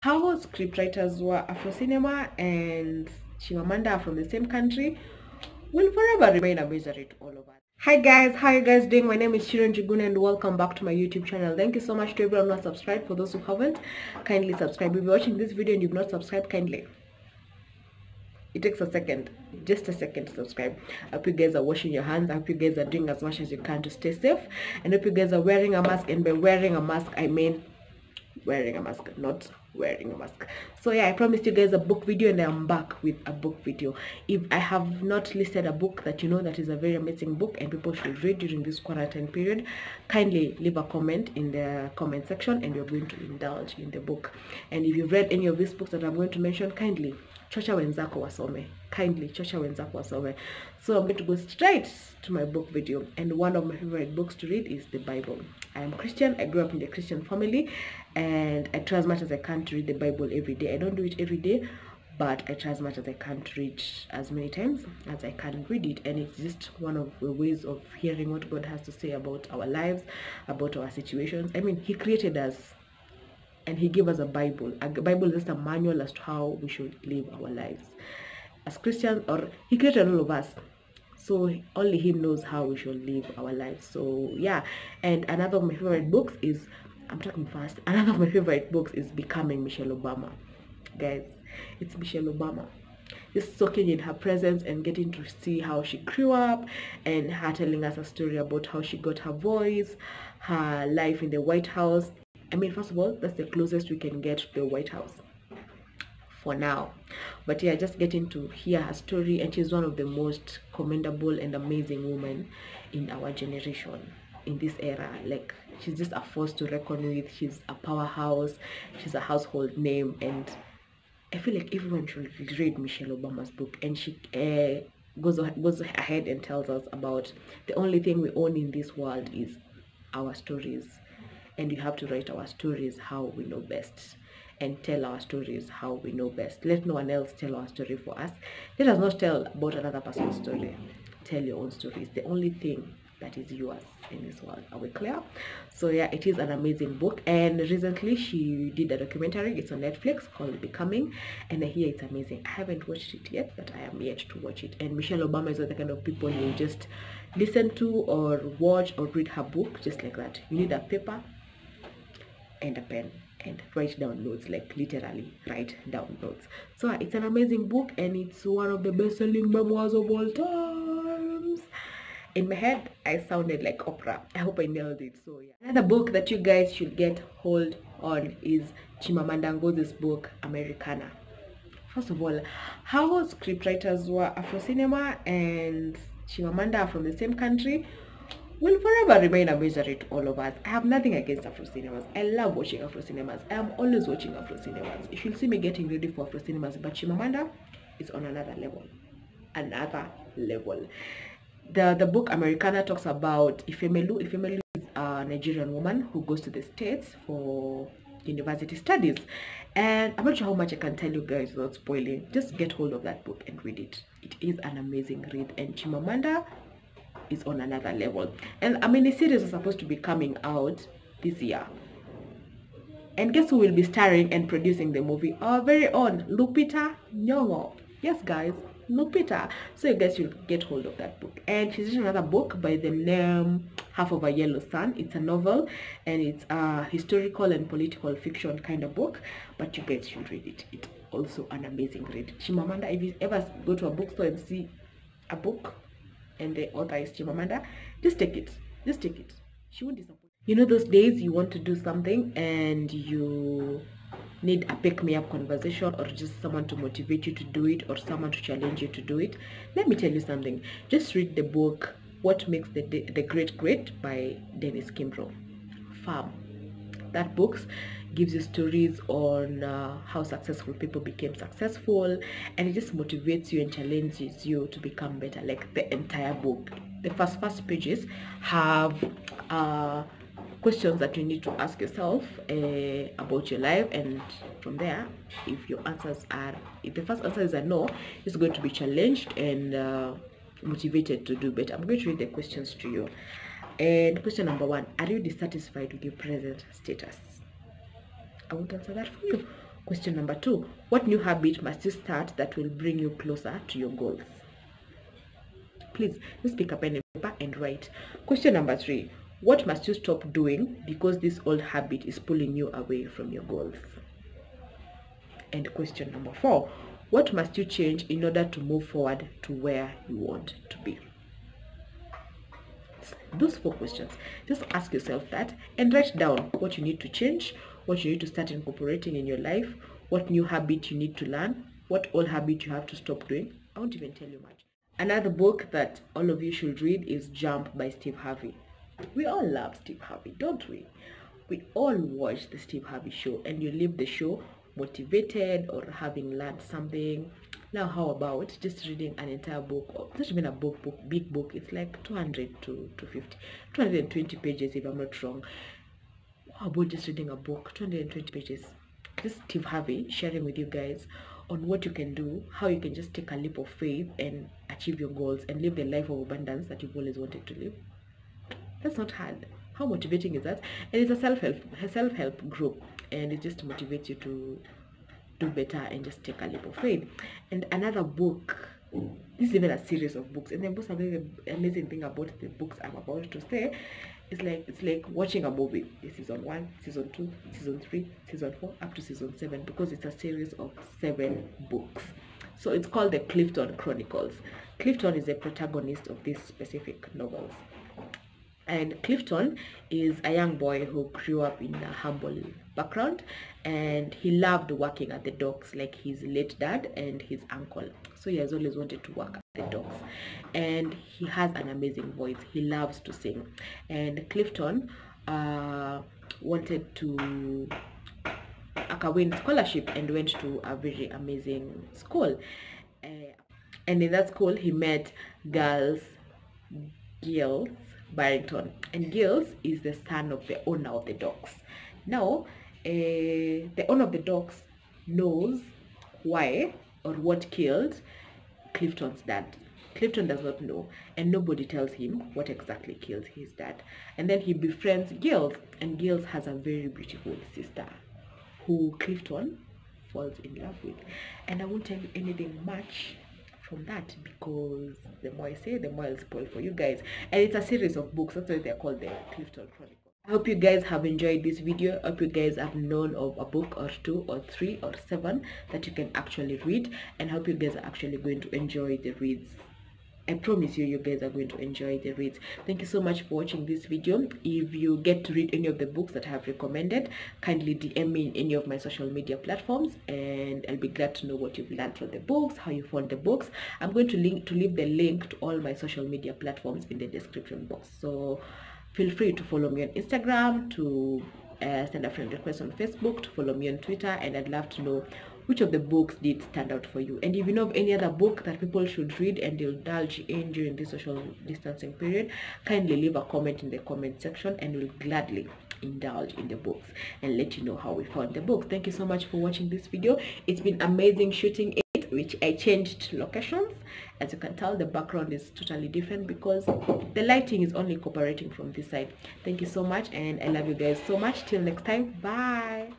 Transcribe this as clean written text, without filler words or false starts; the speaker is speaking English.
How scriptwriters were Afro Cinema and Chimamanda are from the same country will forever remain a mystery to all of us. Hi guys, how are you guys doing? My name is Shirin Jigun and welcome back to my YouTube channel. Thank you so much to everyone who has subscribed. For those who haven't, kindly subscribe. If you're watching this video and you've not subscribed, kindly. It takes a second, just a second to subscribe. I hope you guys are washing your hands. I hope you guys are doing as much as you can to stay safe. And I hope you guys are wearing a mask. And by wearing a mask, I mean wearing a mask, not wearing a mask. So yeah, I promised you guys a book video and I'm back with a book video. If I have not listed a book that you know that is a very amazing book and people should read during this quarantine period, kindly leave a comment in the comment section and we're going to indulge in the book. And if you've read any of these books that I'm going to mention, kindly chocha wenzako wasome. Kindly chocha wenzako wasome. So I'm going to go straight to my book video, and one of my favorite books to read is the Bible. I am Christian. I grew up in the Christian family and I try as much as I can to read the Bible every day. I don't do it every day, but I try as much as I can to read as many times as I can read it, and it's just one of the ways of hearing what God has to say about our lives, about our situations. I mean, he created us and he gave us a Bible. A Bible is just a manual as to how we should live our lives as Christians, or he created all of us, so only him knows how we should live our lives. So yeah, and another of my favorite books is, I'm talking fast, another of my favorite books is Becoming Michelle Obama. Guys, it's Michelle Obama. Just soaking in her presence and getting to see how she grew up, and her telling us a story about how she got her voice, her life in the White House. I mean, first of all, that's the closest we can get to the White House for now. But yeah, just getting to hear her story, and she's one of the most commendable and amazing women in our generation, in this era. Like, she's just a force to reckon with. She's a powerhouse, she's a household name, and I feel like everyone should read Michelle Obama's book. And she goes ahead and tells us about the only thing we own in this world is our stories, and we have to write our stories how we know best and tell our stories how we know best. Let no one else tell our story for us. Let us not tell about another person's story. Tell your own story. It's the only thing that is yours in this world. Are we clear? So yeah, it is an amazing book, and recently she did a documentary. It's on Netflix called Becoming, and I hear it's amazing. I haven't watched it yet, but I am yet to watch it. And Michelle Obama is not the kind of people you just listen to or watch or read her book just like that. You need a paper and a pen and write down notes, like literally write down notes. So it's an amazing book, and it's one of the best-selling memoirs of all times. In my head, I sounded like Oprah. I hope I nailed it. So yeah, another book that you guys should get hold on is Chimamanda Ngozi's book Americana. First of all, how scriptwriters were Afro Cinema and Chimamanda are from the same country will forever remain a mystery to all of us. I have nothing against Afro cinemas. I love watching Afro cinemas. I am always watching Afro cinemas. You should see me getting ready for Afro cinemas, but Chimamanda is on another level. Another level. The book Americana talks about Ifemelu. Ifemelu is a Nigerian woman who goes to the States for university studies. And I'm not sure how much I can tell you guys without spoiling. Just get hold of that book and read it. It is an amazing read. And Chimamanda is on another level. And a mini-series is supposed to be coming out this year. And guess who will be starring and producing the movie? Our very own Lupita Nyong'o. Yes guys, Lupita. So you guys should get hold of that book. And she's written another book by the name Half of a Yellow Sun. It's a novel, and it's a historical and political fiction kind of book, but you guys should read it. It's also an amazing read. Chimamanda, if you ever go to a bookstore and see a book and the author is Chimamanda, just take it. Just take it. She won't disappoint. You know those days you want to do something and you need a pick-me-up conversation, or just someone to motivate you to do it, or someone to challenge you to do it? Let me tell you something. Just read the book What Makes the Great Great by Dennis Kimbro. Farm. That book gives you stories on how successful people became successful, and it just motivates you and challenges you to become better. Like the entire book, the first pages have questions that you need to ask yourself about your life, and from there, if the first answer is a no, it's going to be challenged and motivated to do better. I'm going to read the questions to you. And question number 1, are you dissatisfied with your present status? I won't answer that for you. Question number 2, what new habit must you start that will bring you closer to your goals? Please just pick a pen and paper and write. Question number 3, what must you stop doing because this old habit is pulling you away from your goals? And question number 4, what must you change in order to move forward to where you want to be? Those 4 questions, just ask yourself that and write down what you need to change, what you need to start incorporating in your life, what new habit you need to learn, what old habit you have to stop doing. I won't even tell you much. Another book that all of you should read is Jump by Steve Harvey. We all love Steve Harvey, don't we? We all watch the Steve Harvey show, and you leave the show motivated or having learned something. Now how about just reading an entire book, or not even a big book, it's like 200 to 220 pages if I'm not wrong. How about just reading a book, 220 pages? Just Steve Harvey sharing with you guys on what you can do, how you can just take a leap of faith and achieve your goals and live the life of abundance that you've always wanted to live. That's not hard. How motivating is that? And it's a self-help group, and it just motivates you to do better and just take a leap of faith. And another book, this is even a series of books, and the most amazing thing about the books I'm about to say is it's like watching a movie. It's season 1, season 2, season 3, season 4 up to season 7, because it's a series of 7 books. So it's called the Clifton Chronicles. Clifton is the protagonist of these specific novels. And Clifton is a young boy who grew up in a humble background, and he loved working at the docks like his late dad and his uncle. So he has always wanted to work at the docks, and he has an amazing voice. He loves to sing, and Clifton wanted to win scholarship and went to a very amazing school, and in that school he met Giles Barrington, and Giles is the son of the owner of the docks. Now the owner of the docks knows why or what killed Clifton's dad. Clifton does not know, and nobody tells him what exactly killed his dad. And then he befriends Giles, and Giles has a very beautiful sister who Clifton falls in love with. And I won't tell you anything much from that, because the more I say, the more I'll spoil for you guys. And it's a series of books, that's why they're called the Clifton Chronicles. I hope you guys have enjoyed this video. I hope you guys have known of a book or 2 or 3 or 7 that you can actually read, and I hope you guys are actually going to enjoy the reads. I promise you, you guys are going to enjoy the reads. Thank you so much for watching this video. If you get to read any of the books that I have recommended, kindly DM me in any of my social media platforms, and I'll be glad to know what you've learned from the books, how you found the books. I'm going to leave the link to all my social media platforms in the description box. So feel free to follow me on Instagram, to send a friend request on Facebook, to follow me on Twitter, and I'd love to know which of the books did stand out for you. And if you know of any other book that people should read and indulge in during this social distancing period, kindly leave a comment in the comment section, and we'll gladly indulge in the books and let you know how we found the books. Thank you so much for watching this video. It's been amazing shooting it, which I changed locations. As you can tell, the background is totally different because the lighting is only cooperating from this side. Thank you so much, and I love you guys so much. Till next time, bye.